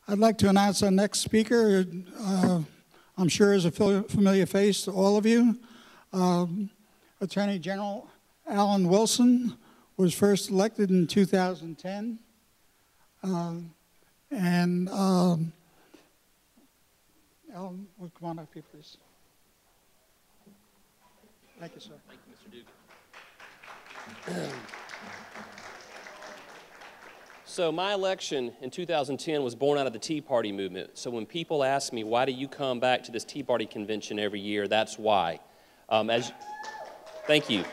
I'd like to announce our next speaker. I'm sure is a familiar face to all of you. Attorney General Alan Wilson was first elected in 2010. Alan, come on up here, please. Thank you, sir. Thank you, Mr. Dugan. So my election in 2010 was born out of the Tea Party movement. So when people ask me, why do you come back to this Tea Party convention every year, that's why. Thank you.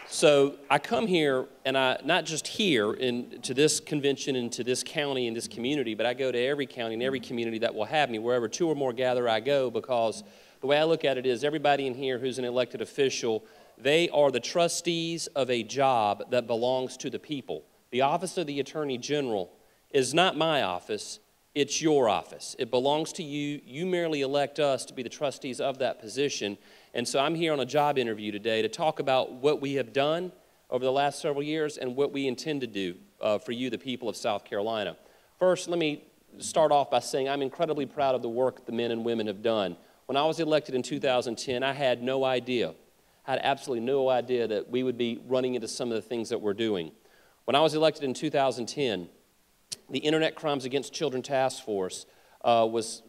So I come here, and not just here to this convention and to this county and this community, but I go to every county and every community that will have me. Wherever two or more gather, I go, because the way I look at it is everybody in here who's an elected official, they are the trustees of a job that belongs to the people. The office of the Attorney General is not my office, it's your office. It belongs to you. You merely elect us to be the trustees of that position. And so I'm here on a job interview today to talk about what we have done over the last several years and what we intend to do for you, the people of South Carolina. First, let me start off by saying I'm incredibly proud of the work the men and women have done. When I was elected in 2010, I had no idea. I had absolutely no idea that we would be running into some of the things that we're doing. When I was elected in 2010, the Internet Crimes Against Children Task Force was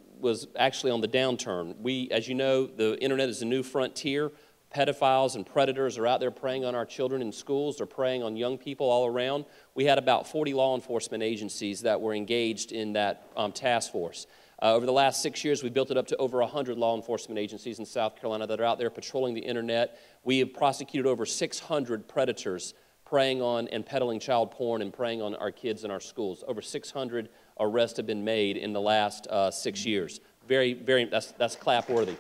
actually on the downturn. As you know, the Internet is a new frontier. Pedophiles and predators are out there preying on our children in schools. They're preying on young people all around. We had about 40 law enforcement agencies that were engaged in that task force. Over the last 6 years, we've built it up to over 100 law enforcement agencies in South Carolina that are out there patrolling the Internet. We have prosecuted over 600 predators preying on and peddling child porn and preying on our kids in our schools. Over 600 arrests have been made in the last 6 years. That's clap-worthy.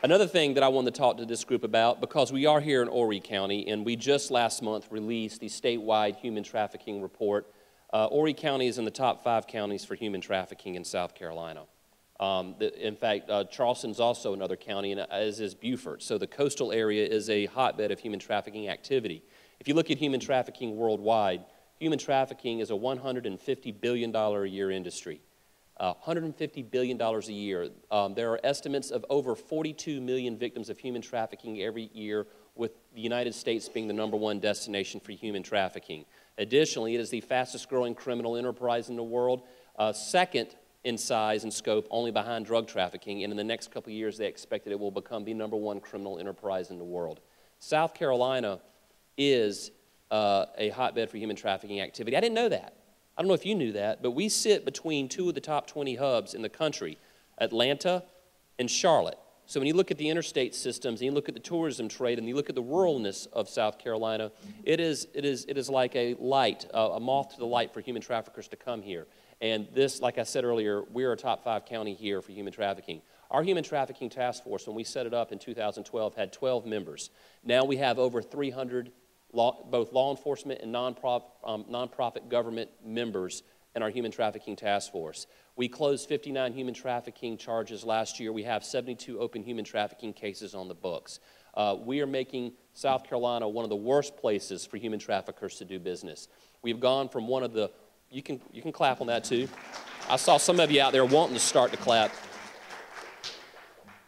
Another thing that I wanted to talk to this group about, because we are here in Horry County, and we just last month released the statewide human trafficking report. Horry County is in the top 5 counties for human trafficking in South Carolina. In fact, Charleston's also another county, and as is Beaufort. So the coastal area is a hotbed of human trafficking activity. If you look at human trafficking worldwide, human trafficking is a $150 billion a year industry. $150 billion a year. There are estimates of over 42 million victims of human trafficking every year, with the United States being the #1 destination for human trafficking. Additionally, it is the fastest growing criminal enterprise in the world, second in size and scope only behind drug trafficking, and in the next couple of years they expect that it will become the #1 criminal enterprise in the world. South Carolina is a hotbed for human trafficking activity. I didn't know that. I don't know if you knew that, but we sit between 2 of the top 20 hubs in the country, Atlanta and Charlotte. So when you look at the interstate systems, and you look at the tourism trade, and you look at the ruralness of South Carolina, it is like a light, a moth to the light for human traffickers to come here. And this, like I said earlier, we're a top 5 county here for human trafficking. Our human trafficking task force, when we set it up in 2012, had 12 members. Now we have over 300 both law enforcement and nonprofit government members in our human trafficking task force. We closed 59 human trafficking charges last year. We have 72 open human trafficking cases on the books. We are making South Carolina one of the worst places for human traffickers to do business. We've gone from one of the, you can clap on that too. I saw some of you out there wanting to start to clap.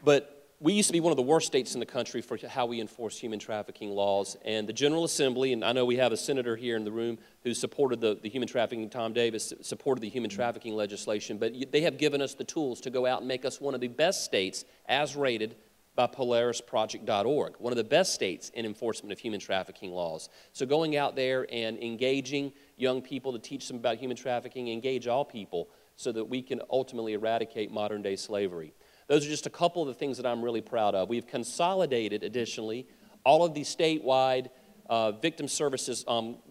But we used to be one of the worst states in the country for how we enforce human trafficking laws. And the General Assembly, and I know we have a senator here in the room who supported the human trafficking, Tom Davis, supported the human trafficking legislation, but they have given us the tools to go out and make us one of the best states as rated by PolarisProject.org, one of the best states in enforcement of human trafficking laws. So going out there and engaging young people to teach them about human trafficking, engage all people so that we can ultimately eradicate modern-day slavery. Those are just a couple of the things that I'm really proud of. We've consolidated, additionally, all of the statewide victim services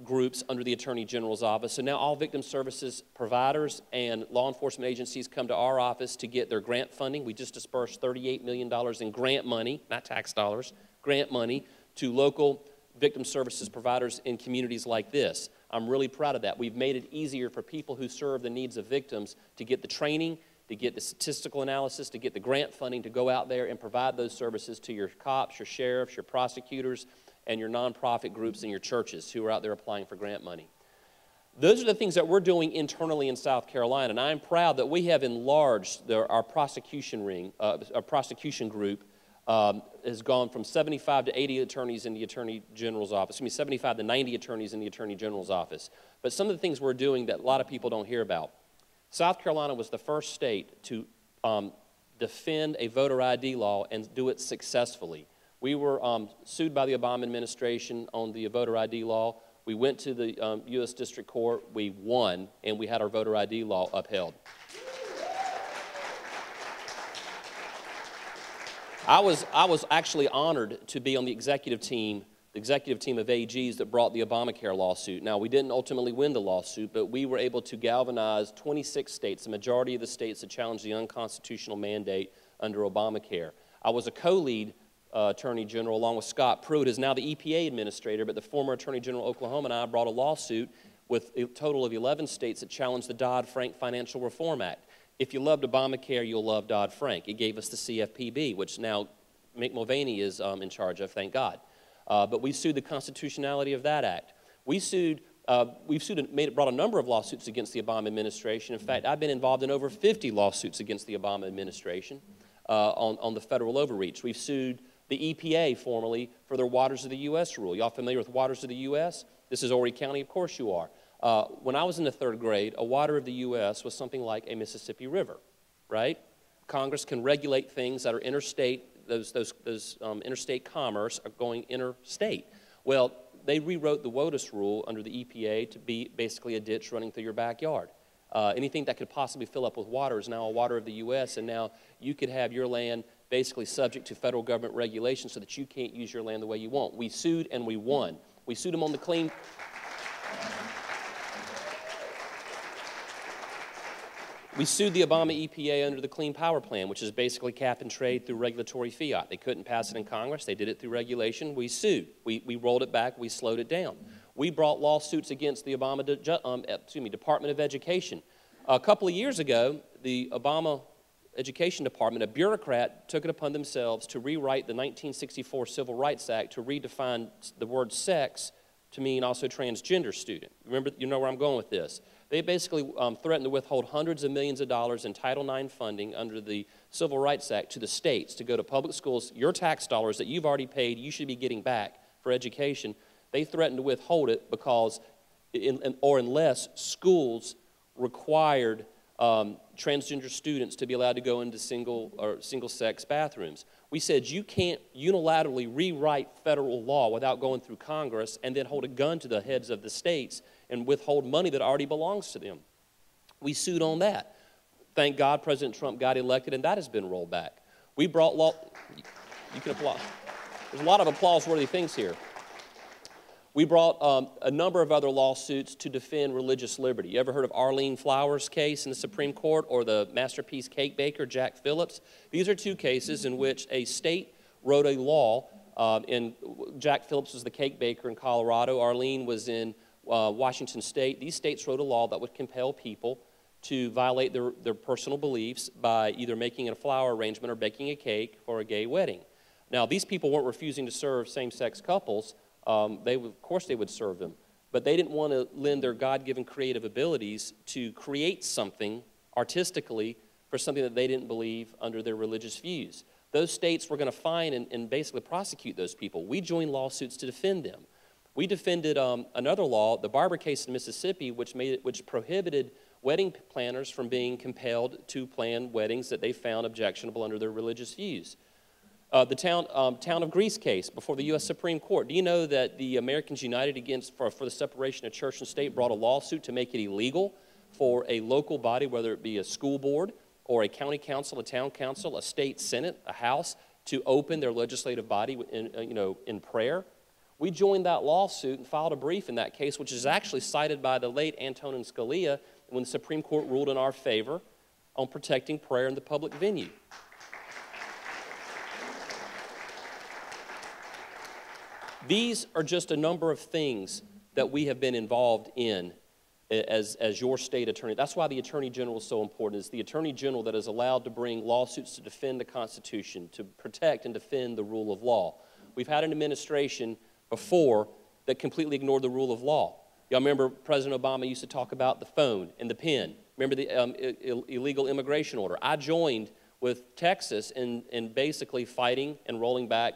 groups under the Attorney General's office. So now all victim services providers and law enforcement agencies come to our office to get their grant funding. We just dispersed $38 million in grant money, not tax dollars, grant money to local victim services providers in communities like this. I'm really proud of that. We've made it easier for people who serve the needs of victims to get the training, to get the statistical analysis, to get the grant funding to go out there and provide those services to your cops, your sheriffs, your prosecutors, and your nonprofit groups and your churches who are out there applying for grant money. Those are the things that we're doing internally in South Carolina, and I'm proud that we have enlarged our prosecution our prosecution group has gone from 75 to 80 attorneys in the Attorney General's office, 75 to 90 attorneys in the Attorney General's office. But some of the things we're doing that a lot of people don't hear about. South Carolina was the first state to defend a voter ID law and do it successfully. We were sued by the Obama administration on the voter ID law. We went to the U.S. District Court, we won, and we had our voter ID law upheld. I was actually honored to be on the executive team of AGs that brought the Obamacare lawsuit. Now, we didn't ultimately win the lawsuit, but we were able to galvanize 26 states, the majority of the states that challenged the unconstitutional mandate under Obamacare. I was a co-lead Attorney General, along with Scott Pruitt, who is now the EPA administrator, but the former Attorney General of Oklahoma and I brought a lawsuit with a total of 11 states that challenged the Dodd-Frank Financial Reform Act. If you loved Obamacare, you'll love Dodd-Frank. It gave us the CFPB, which now Mick Mulvaney is in charge of, thank God. But we sued the constitutionality of that act. We've brought a number of lawsuits against the Obama administration. In fact, I've been involved in over 50 lawsuits against the Obama administration on the federal overreach. We've sued the EPA formally for their Waters of the U.S. rule. Y'all familiar with Waters of the U.S.? This is Horry County, of course you are. When I was in the 3rd grade, a water of the U.S. was something like a Mississippi River, right? Congress can regulate things that are interstate, those interstate commerce are going interstate. Well, they rewrote the WOTUS rule under the EPA to be basically a ditch running through your backyard. Anything that could possibly fill up with water is now a water of the U.S., and now you could have your land basically subject to federal government regulations so that you can't use your land the way you want. We sued and we won. We sued them on the clean... We sued the Obama EPA under the Clean Power Plan, which is basically cap and trade through regulatory fiat. They couldn't pass it in Congress. They did it through regulation. We sued. We rolled it back. We slowed it down. We brought lawsuits against the Obama Department of Education. A couple of years ago, the Obama Education Department, a bureaucrat, took it upon themselves to rewrite the 1964 Civil Rights Act to redefine the word sex to mean also transgender student. Remember, you know where I'm going with this. They basically threatened to withhold hundreds of millions of dollars in Title IX funding under the Civil Rights Act to the states to go to public schools. Your tax dollars that you've already paid, you should be getting back for education. They threatened to withhold it because, unless schools required transgender students to be allowed to go into single-sex bathrooms. We said you can't unilaterally rewrite federal law without going through Congress and then hold a gun to the heads of the states and withhold money that already belongs to them. We sued on that. Thank God President Trump got elected, and that has been rolled back. We brought law. You can applaud. There's a lot of applause-worthy things here. We brought a number of other lawsuits to defend religious liberty. You ever heard of Arlene Flowers' case in the Supreme Court or the Masterpiece cake baker, Jack Phillips? These are two cases in which a state wrote a law. Jack Phillips was the cake baker in Colorado. Arlene was in Washington State. These states wrote a law that would compel people to violate their personal beliefs by either making a flower arrangement or baking a cake for a gay wedding. Now, these people weren't refusing to serve same-sex couples. Of course they would serve them, but they didn't want to lend their God-given creative abilities to create something artistically for something that they didn't believe under their religious views. Those states were going to fine and basically prosecute those people. We joined lawsuits to defend them. We defended another law, the Barber case in Mississippi, which prohibited wedding planners from being compelled to plan weddings that they found objectionable under their religious views. The town of Greece case before the U.S. Supreme Court. Do you know that the Americans United for the Separation of Church and State brought a lawsuit to make it illegal for a local body, whether it be a school board or a county council, a town council, a state senate, a house, to open their legislative body in prayer? We joined that lawsuit and filed a brief in that case, which is actually cited by the late Antonin Scalia when the Supreme Court ruled in our favor on protecting prayer in the public venue. These are just a number of things that we have been involved in as your state attorney. That's why the Attorney General is so important. It's the Attorney General that is allowed to bring lawsuits to defend the Constitution, to protect and defend the rule of law. We've had an administration before that completely ignored the rule of law. Y'all remember President Obama used to talk about the phone and the pen. Remember the illegal immigration order. I joined with Texas in basically fighting and rolling back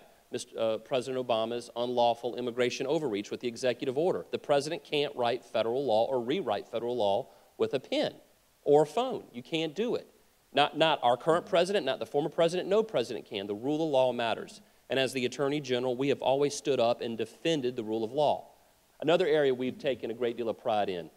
President Obama's unlawful immigration overreach with the executive order. The president can't write federal law or rewrite federal law with a pen or a phone. You can't do it. Not our current president, not the former president, no president can. The rule of law matters. And as the Attorney General, we have always stood up and defended the rule of law. Another area we've taken a great deal of pride in.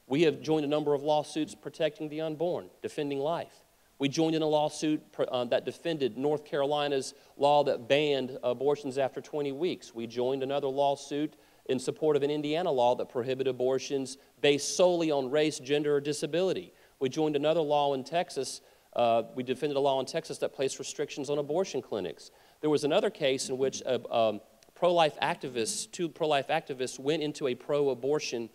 We have joined a number of lawsuits protecting the unborn, defending life. We joined in a lawsuit that defended North Carolina's law that banned abortions after 20 weeks. We joined another lawsuit in support of an Indiana law that prohibited abortions based solely on race, gender, or disability. We joined another law in Texas. We defended a law in Texas that placed restrictions on abortion clinics. There was another case in which pro-life activists, two pro-life activists went into a pro-abortion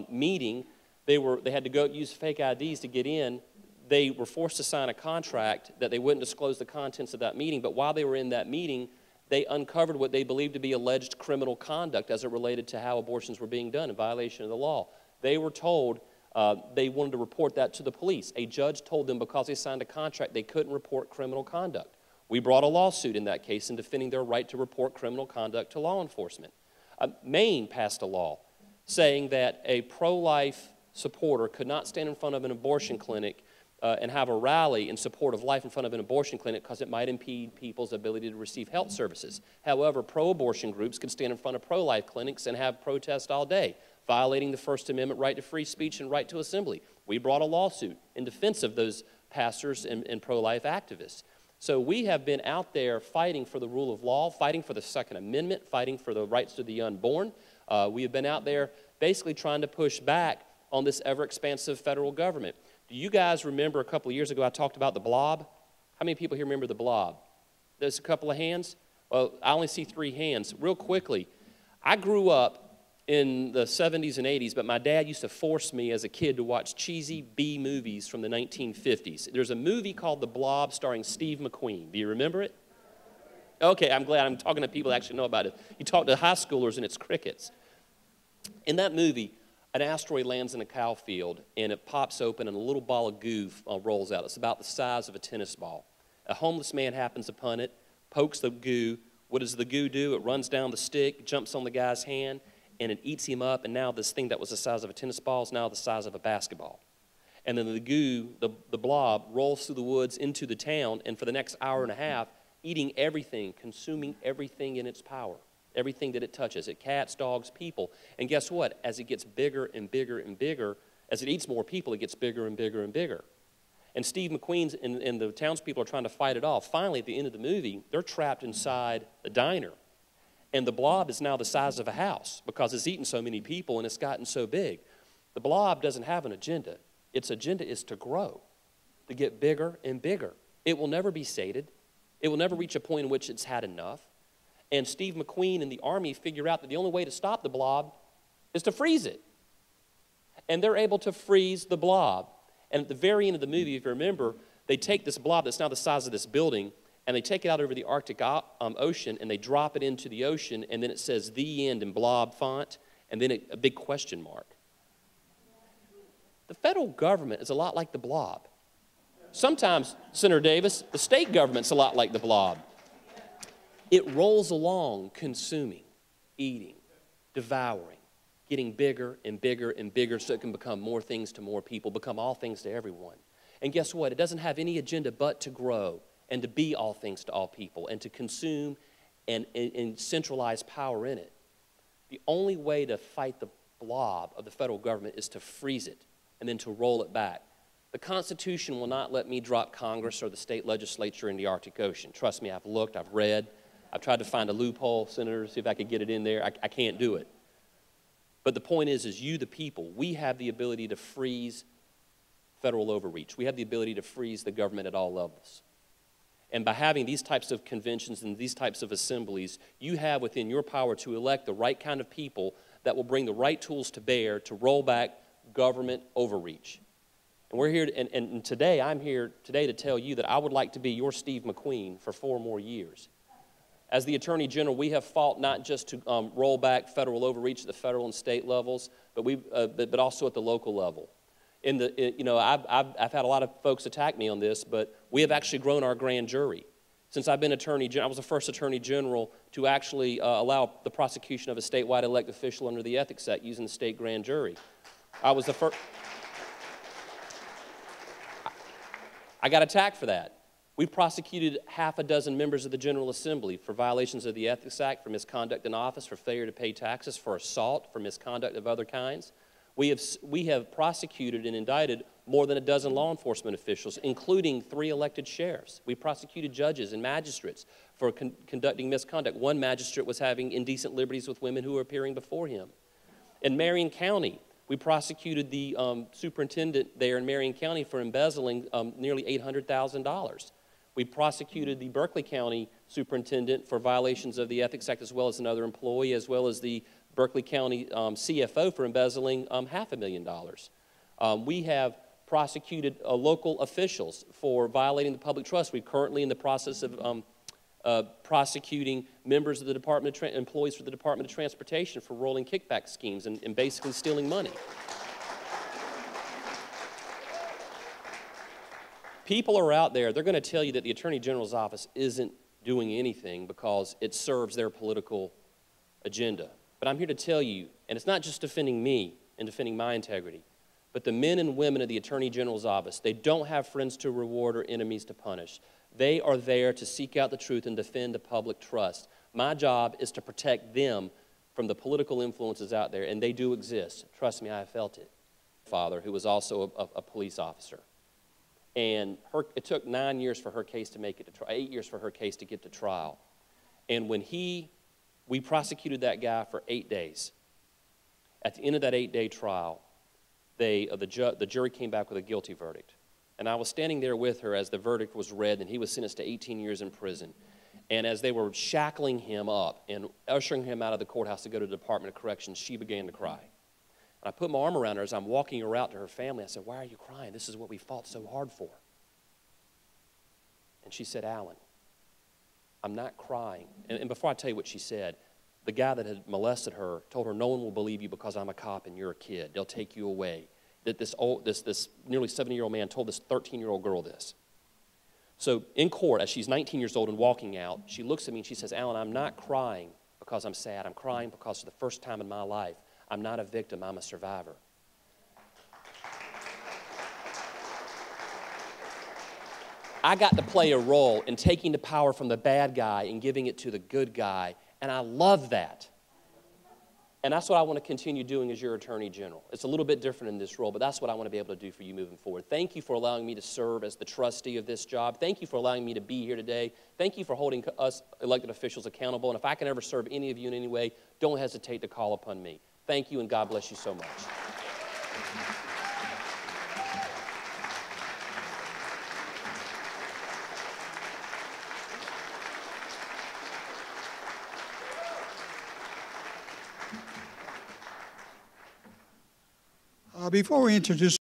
meeting. They had to go use fake IDs to get in. They were forced to sign a contract that they wouldn't disclose the contents of that meeting, but while they were in that meeting, they uncovered what they believed to be alleged criminal conduct as it related to how abortions were being done in violation of the law. They were told they wanted to report that to the police. A judge told them because they signed a contract they couldn't report criminal conduct. We brought a lawsuit in that case in defending their right to report criminal conduct to law enforcement. Maine passed a law saying that a pro-life supporter could not stand in front of an abortion clinic and have a rally in support of life in front of an abortion clinic because it might impede people's ability to receive health services. However, pro-abortion groups could stand in front of pro-life clinics and have protests all day, violating the First Amendment right to free speech and right to assembly. We brought a lawsuit in defense of those pastors and pro-life activists. So we have been out there fighting for the rule of law, fighting for the Second Amendment, fighting for the rights of the unborn. We have been out there basically trying to push back on this ever-expansive federal government. Do you guys remember a couple of years ago I talked about the blob? How many people here remember the blob? There's a couple of hands? Well, I only see 3 hands. Real quickly, I grew up in the 70s and 80s, but my dad used to force me as a kid to watch cheesy B movies from the 1950s. There's a movie called The Blob starring Steve McQueen. Do you remember it? Okay, I'm glad I'm talking to people that actually know about it. You talk to high schoolers and it's crickets. In that movie, an asteroid lands in a cow field and it pops open and a little ball of goo rolls out. It's about the size of a tennis ball. A homeless man happens upon it, pokes the goo. What does the goo do? It runs down the stick, jumps on the guy's hand, and it eats him up, and now this thing that was the size of a tennis ball is now the size of a basketball. And then the goo, the blob, rolls through the woods into the town, and for the next hour and a half, eating everything, consuming everything in its power, everything that it touches. It cats, dogs, people. And guess what? As it gets bigger and bigger and bigger, as it eats more people, it gets bigger and bigger and bigger. And Steve McQueen and the townspeople are trying to fight it off. Finally, at the end of the movie, they're trapped inside a diner. And the blob is now the size of a house because it's eaten so many people and it's gotten so big. The blob doesn't have an agenda. Its agenda is to grow, to get bigger and bigger. It will never be sated. It will never reach a point in which it's had enough. And Steve McQueen and the Army figure out that the only way to stop the blob is to freeze it. And they're able to freeze the blob. And at the very end of the movie, if you remember, they take this blob that's now the size of this building, and they take it out over the Arctic Ocean, and they drop it into the ocean, and then it says "The End" in blob font, and then a big question mark. The federal government is a lot like the blob. Sometimes, Senator Davis, the state government's a lot like the blob. It rolls along consuming, eating, devouring, getting bigger and bigger and bigger so it can become more things to more people, become all things to everyone. And guess what? It doesn't have any agenda but to grow and to be all things to all people, and to consume and centralize power in it. The only way to fight the blob of the federal government is to freeze it and then to roll it back. The Constitution will not let me drop Congress or the state legislature in the Arctic Ocean. Trust me, I've looked, I've read, I've tried to find a loophole, Senator, see if I could get it in there. I can't do it. But the point is you, the people, we have the ability to freeze federal overreach. We have the ability to freeze the government at all levels. And by having these types of conventions and these types of assemblies, you have within your power to elect the right kind of people that will bring the right tools to bear to roll back government overreach. And we're here, and today, I'm here today to tell you that I would like to be your Steve McQueen for 4 more years. As the Attorney General, we have fought not just to roll back federal overreach at the federal and state levels, but also at the local level. I've had a lot of folks attack me on this, but we have actually grown our grand jury. Since I've been Attorney General, I was the first Attorney General to actually allow the prosecution of a statewide elected official under the Ethics Act using the state grand jury. I was the first. I got attacked for that. We've prosecuted half a dozen members of the General Assembly for violations of the Ethics Act, for misconduct in office, for failure to pay taxes, for assault, for misconduct of other kinds. We have prosecuted and indicted more than a dozen law enforcement officials, including 3 elected sheriffs. We prosecuted judges and magistrates for conducting misconduct. One magistrate was having indecent liberties with women who were appearing before him. In Marion County, we prosecuted the superintendent there in Marion County for embezzling nearly $800,000. We prosecuted the Berkeley County superintendent for violations of the Ethics Act, as well as another employee, as well as the Berkeley County CFO for embezzling $500,000. We have prosecuted local officials for violating the public trust. We're currently in the process of prosecuting members of the employees for the Department of Transportation for rolling kickback schemes and basically stealing money. People are out there, they're going to tell you that the Attorney General's office isn't doing anything because it serves their political agenda. But I'm here to tell you, and it's not just defending me and defending my integrity, but the men and women of the Attorney General's office, they don't have friends to reward or enemies to punish. They are there to seek out the truth and defend the public trust. My job is to protect them from the political influences out there, and they do exist. Trust me, I have felt it. Father, who was also a police officer. And it took 9 years for her case to make it to trial, 8 years for her case to get to trial. And when we prosecuted that guy for 8 days. At the end of that 8-day trial, the jury came back with a guilty verdict. And I was standing there with her as the verdict was read, and he was sentenced to 18 years in prison. And as they were shackling him up and ushering him out of the courthouse to go to the Department of Corrections, she began to cry. And I put my arm around her as I'm walking her out to her family. I said, "Why are you crying? This is what we fought so hard for." And she said, "Alan, I'm not crying." And before I tell you what she said, the guy that had molested her told her, "No one will believe you because I'm a cop and you're a kid. They'll take you away." That this nearly 70-year-old man told this 13-year-old girl this. So in court, as she's 19 years old and walking out, she looks at me and she says, "Alan, I'm not crying because I'm sad. I'm crying because for the first time in my life, I'm not a victim, I'm a survivor." I got to play a role in taking the power from the bad guy and giving it to the good guy, and I love that. And that's what I want to continue doing as your Attorney General. It's a little bit different in this role, but that's what I want to be able to do for you moving forward. Thank you for allowing me to serve as the trustee of this job. Thank you for allowing me to be here today. Thank you for holding us elected officials accountable. And if I can ever serve any of you in any way, don't hesitate to call upon me. Thank you, and God bless you so much. Before we introduce